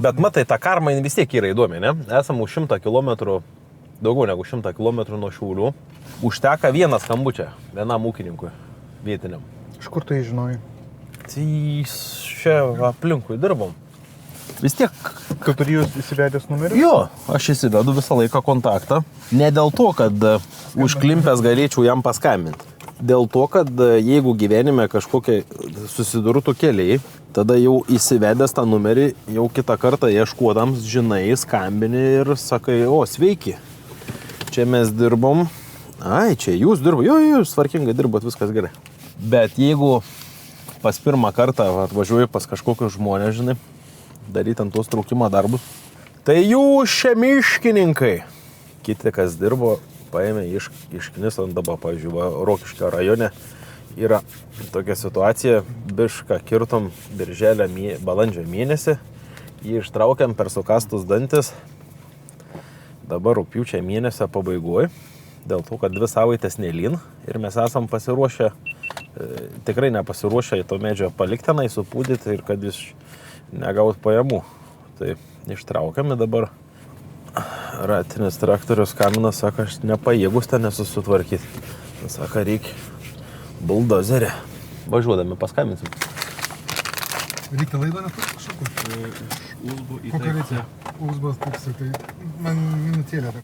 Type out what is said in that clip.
Bet matai, ta karma vis tiek yra įdomi, ne? Esam už 100 km, daugiau negu 100 km nuo Šiaulių. Užteka vieną skambučią, vienam ūkininkui, vietiniam. Iš kur tu jį žinojai? Tai čia aplinkui dirbom. Vis tiek... Tu turi jūs įsivedęs numerį? Jo, aš įsivedu visą laiką kontaktą. Ne dėl to, kad užklimpęs galėčiau jam paskambinti. Dėl to, kad jeigu gyvenime kažkokie susidurtų keliai, tada jau įsivedęs tą numerį, jau kitą kartą ieškodams, žinai, skambini ir sakai, o, sveiki, čia mes dirbom. Ai, čia jūs dirbo, jo, jūs tvarkingai dirbot, viskas gerai. Bet jeigu pas pirmą kartą atvažiuoji pas kažkokius žmonės, žinai, daryti ant tos traukimo darbus, tai jūs čia miškininkai. Kiti, kas dirbo, paėmė išknisant dabar, pavyzdžiui, Rokiškio rajone yra tokia situacija, bišką kirtom balandžio mėnesį, jį ištraukiam per sukastus dantis, dabar rugpjūčio mėnesio pabaigoje, dėl to, kad 2 savaitės nelyn ir mes esam pasiruošę, tikrai nepasiruošę į to medžio paliktenai, supūdyti ir kad jis negaut pajamų. Tai ištraukiami dabar. Ratinis traktorius Kaminas sako, aš nepajėgus ten nesusitvarkyti. Sako, reikia buldozerį. Važiuodami paskambinsim. Reikia laidą neturi kažkokų? Iš Uzbo į Kokią reikia? Uzbas, tai man minutėlė.